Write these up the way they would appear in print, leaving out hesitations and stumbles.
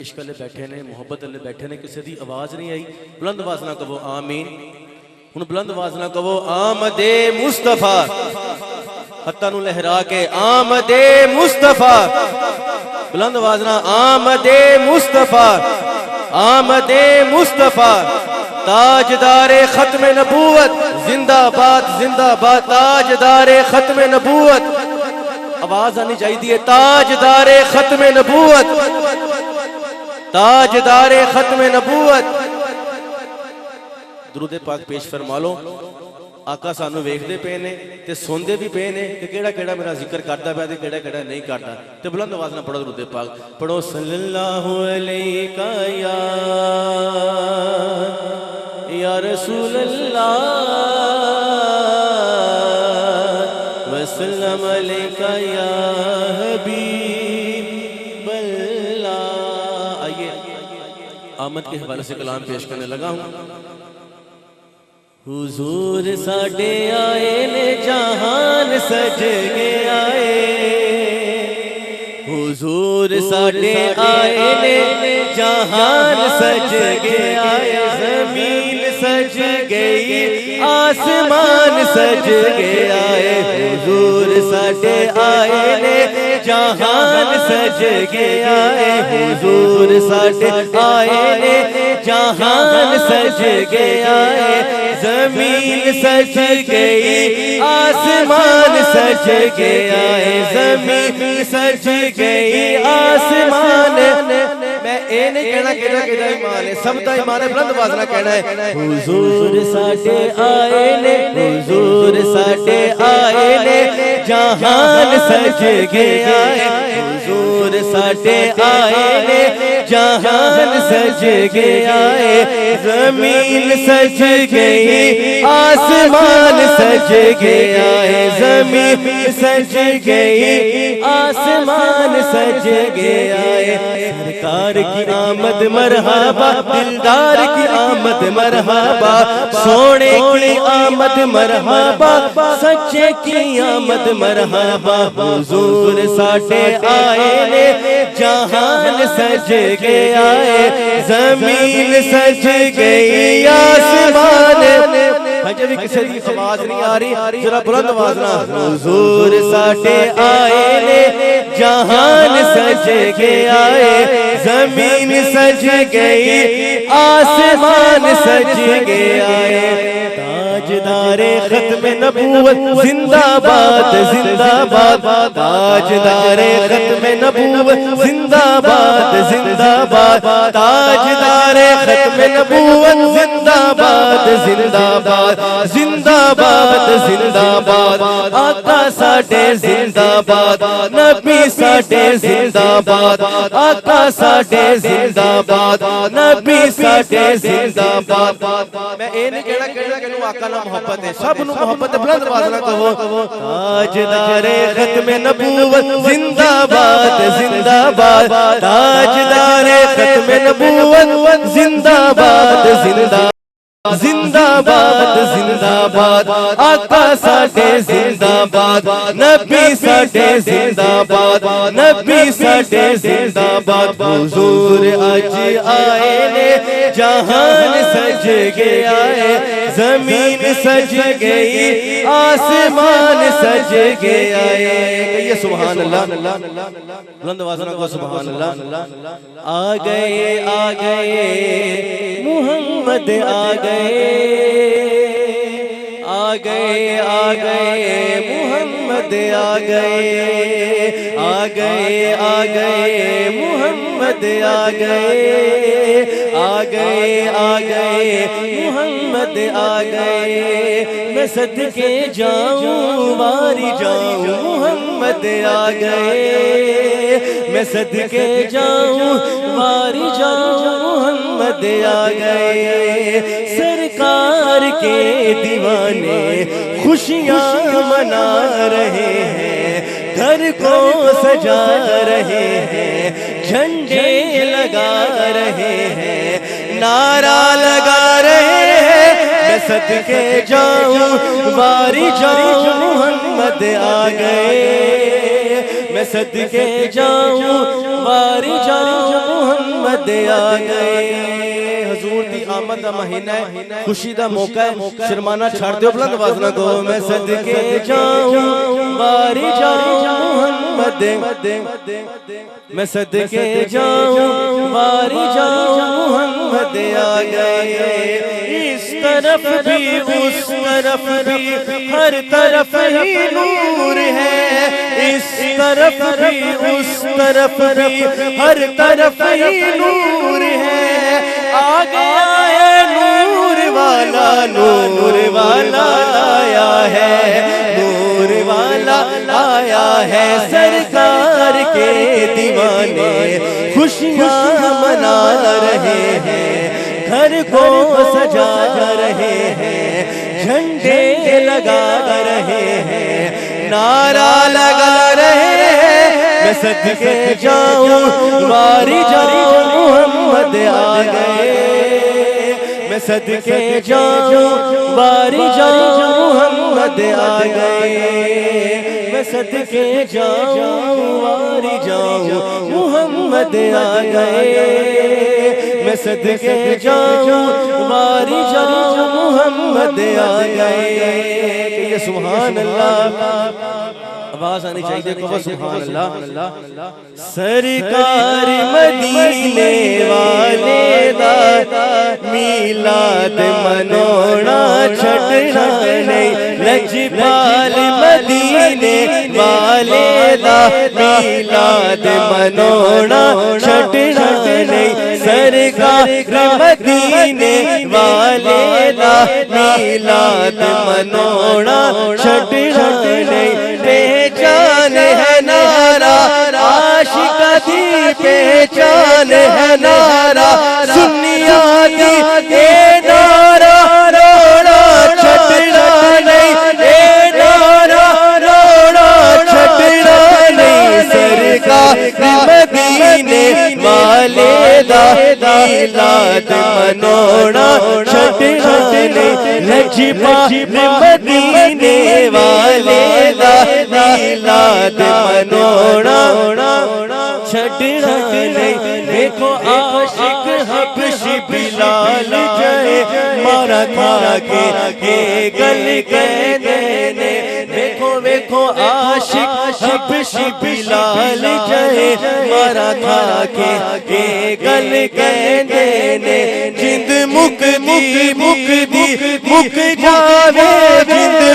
इश्क वाले बैठे ने, मुहब्बत वाले बैठे ने, किसी की आवाज नहीं आई। बुलंद आवाज ना कहो आमीन। हुण बुलंद आवाज ना कहो आमदे मुस्तफा, हत्ता नू लहरा के आमदे मुस्तफा। बुलंद आवाज ना आमदे मुस्तफा, आमदे मुस्तफा। ताजदारे खत्म नबूवत जिंदाबाद जिंदाबाद, ताजदारे खत्म नबूवत। आवाज आनी चाहिए ताजदारे खत्म नबूवत, ताजदारे खत्म नबूवत। दुरूद पाक पेश फरमा लो। आका सानू वेखदे पे ने ते सुनदे भी पे ने कि केड़ा केड़ा मेरा जिक्र करदा पिया ते केड़ा केड़ा नहीं करदा। ते बुलंद आवाज नाल पढ़ो दुरूद पाक, पढ़ो सल्लल्लाहु अलैका या रसूल अल्लाह वसल्लम अलैका या हबीब अल्लाह। आइए आमद के हवाले से कलाम पेश करने लगा हूं। हुजूर साडे आए ने जहान सज के आए, हुजूर साडे आए ने जहान सज के आए। जमीन सज गई आसमान सज गया है, हुजूर साडे आए ने जहान सज गया है। हुजूर साडे आए ने जहान सज गया है। जमीन सज गई आसमान सज गया है, जमीन सज गई आसमान। मैं ये नहीं कहना केड़ा केड़ा ईमान है, सब दा ईमान है। बुलंद आवाज नाल कहना है हुजूर साडे आए ने, हुजूर साडे आए ने जहान सज गया है। हुजूर साडे आए ने जहान सज गया है। जमीन सज गई आसमान सज गया है, जमीन सज गई आसमान सज गया है। सरकार की आमद मरहबा, दिलदार की आमद मरहबा, सोने की आमद मरहबा, सच्चे की आमद मरहबा। हुजूर साडे आए ने जहान सज गया है, जमीन सज गई आसमान। हजे भी किसी की आवाज नहीं आ रही, जरा बुलंद आवाज ना। हुजूर साडे आए ने जहान सज गया है, जमीन सज गई आसमान सज गया है। ताजदारे खत्म नबूवत जिंदाबाद जिंदाबाद, ताजदारे खत्म नबूवत जिंदाबाद जिंदाबाद, ताजदारे खत्म नबूवत जिंदाबाद जिंदाबाद जिंदाबाद जिंदाबाद। आका साडे जिंदाबाद, नबी साडे जिंदाबाद, आका साडे जिंदाबाद, नबी साडे जिंदाबाद। मैं ये नहीं कहना केड़ा केनू आका नाल मोहब्बत है, सब नू मोहब्बत है। बुलंद आवाज नाल कहो ताजदारे खत्म नबूवत जिंदाबाद जिंदाबाद, ताजदारे खत्म नबूवत जिंदाबाद जिंदाबाद जिंदाबाद जिंदाबाद। आका साडे जिंदाबाद, नबी साडे जिंदाबाद, नबी साडे जिंदाबाद। हुजूर अज आए ने जहान सज गया है, जमीन सज गई आसमान सज गया है। कहिए सुभान अल्लाह। बुलंद आवाज में कहो सुभान अल्लाह। आ गए मुहम्मद आ गए, आ गए आ गए मुहम्मद आ गए, आ गए आ गए मुहम्मद आ गए, आ गए आ गए मुहम्मद आ गए। मैं सदके जाऊं बारी जाऊं मुहम्मद आ गए, मैं सदके जाऊं बारी जाऊं मुहम्मद आ गए। सरकार के दीवाने खुशियां मना रहे हैं, घर को सजा रहे हैं, झंडे लगा रहे हैं, नारा लगा रहे हैं, मैं सदके जाऊं बारी जाऊं मोहम्मद आ गए, मैं सदके जाऊं बारी जाऊं मोहम्मद आ गए। हजूर दी आमद दा महीना है, खुशी दा मौका है, शर्माना छाड़ दो बुलंद आवाज ना कहो मैं सदके जाऊं बारी जाऊं मोहम्मद, मैं सदके जाऊं बारी जाऊं मोहम्मद आ गए। इस तरफ भी उस तरफ भी हर तरफ ही नूर है, इस तरफ भी उस तरफ भी हर तरफ ही नूर है। आ गया है नूर वाला आया है, नूर वाला आया है। सरकार के दीवाने खुशियां मना रहे हैं, घर को सजा रहे हैं, झंडे लगा रहे हैं, नारा लगा रहे हैं। मैं सदके जाऊं बारी जाऊं मोहम्मद आ गए, मैं सदके जाऊं बारी जाऊं मोहम्मद आ गए, मैं सदके जाऊं बारी जाऊं मोहम्मद आ गए, मैं सदके जाऊं बारी जाऊं मोहम्मद आ गए। सुभान अल्लाह, आवाज आनी चाहिए कहो सुभान अल्लाह। सरकार मदीने वाले दा मीलाद मनोना छड़ना नहीं, लजपाल मदीने वाले दा मीलाद मनोना छड़ना नहीं। सरकार मदीने वाले दा मीलाद मनोना छड़ना नहीं। पहचान है नारा आशिक दी पहचान है नारा, सुन्निया दी ए नारा रोड़ा छटना नहीं, ए नारा रोड़ा छटना नहीं। सरकार मदीने वाले दा मीलाद मनोना छटना नहीं, लजपाल मदीने वाले दा मीलाद मनोना छड़ना नहीं। देखो आशिक हबशी बिलाल जाए मारा खा के गल कहने ने, देखो देखो आशिक हबशी बिलाल जाए मारा खा के गल कहने ने। जिंद मुक जावे, जिंद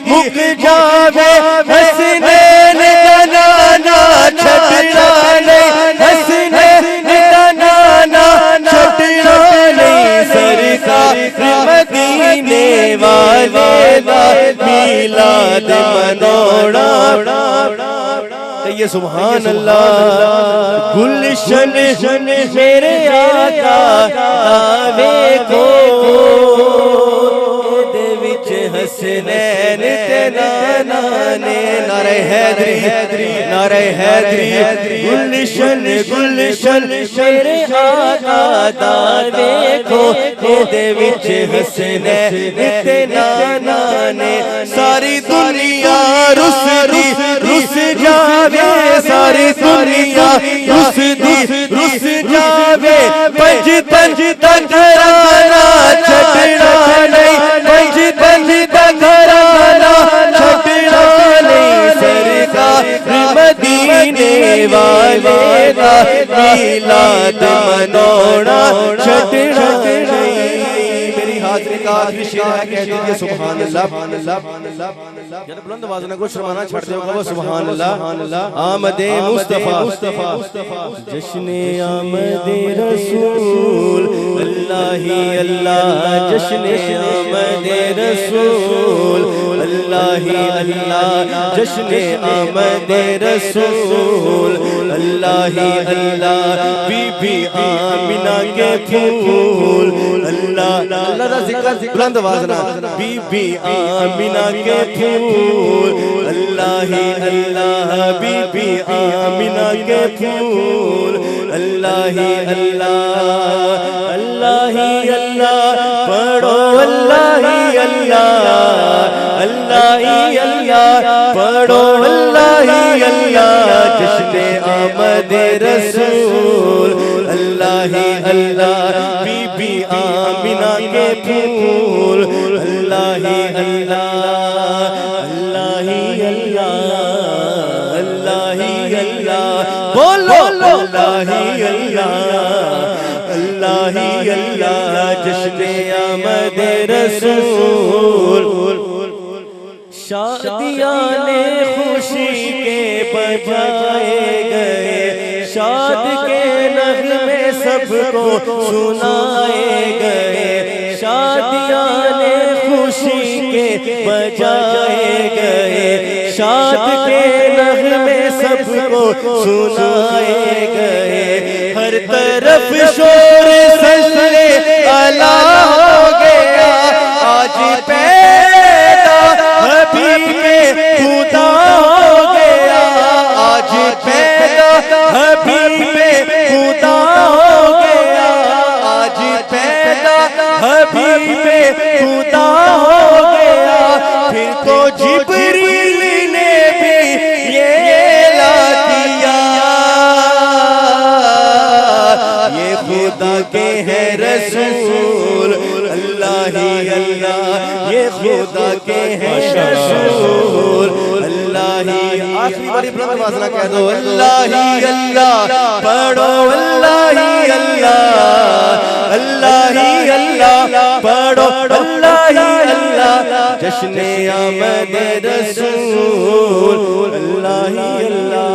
मुक जावे, हसनैन का नाना छटना नहीं, हसनैन का नाना छटना नहीं। सरकार मदीने वाले दा मीलाद मनोना ये सुभान अल्लाह। गुलशन मेरे आका आवे को हसनैन ते नाना ने, नारे हैदरी नारे हैदरी। गुलशन मेरे आका दा देखो दे विच हसनैन ते नाना ने। सारी दुनिया रुस जावे, सारी दुनिया रुस जावे, पंज घराना छटना नहीं, पंज घराना छटना नहीं। सरकार मदीने वाले दा मीलाद मनोना छटना नहीं। मेरी हाजिरी का आखिरी शेर है, कह दीजिए सुभान अल्लाह। जब बुलंद आवाज ना को शर्माना छड़ दो कहो सुभान अल्लाह। आमदे मुस्तफा जश्ने आमदे रसूल, अल्लाह ही अल्लाह जश्ने आमदे रसूल, अल्लाह ही अल्लाह जश्ने आमदे रसूल, अल्लाह ही अल्लाह बीबी आमिना के फूल, अल्लाह अल्लाह दा जिक्र बुलंद आवाज ना, बीबी आमिना के फूल, अल्लाह ही अल्लाह बीबी आमिना के फूल, अल्लाह ही अल्लाह, अल्लाह ही अल्लाह अल्लाह अल्लाह ही अल्लाह पढ़ो अल्लाह ही अल्लाह जश्न आमद रसूल अल्लाह ही अल्लाह बीबी आमिना के फूल अल्लाह ही अल्लाह अल्लाह ही अल्लाह अल्लाह ही अल्लाह बोलो अल्लाह ही अल्लाह अल्लाह ही अल्लाह जश्न आमद रसूल शादियाँ ने खुशी के बजाए गए शाद के नगमे सबको सुनाए गए शादियाँ ने खुशी के बजाए गए शाद के नगमे सबको सुनाए गए हर तरफ शोर सल्ले अला हो गया आज पैदा हबीबे खुदा हो गया आज पैदा हबीबे खुदा हो गया आज पैदा हबीबे खुदा हो गया फिर तो जिब्रील ने भी ये ला दिया ये खुदा के हैं रसूल अल्लाह ही अल्लाह ये खुदा के हैं रसूल अल्लाह ही आखिरी बारी बुलंद आवाज़ में कह दो अल्लाह ही अल्लाह पढ़ो अल्लाह ही अल्लाह अल्लाह ही अल्लाह पढ़ो अल्लाह ही अल्लाह जश्न आमद रसूल अल्लाह ही अल्लाह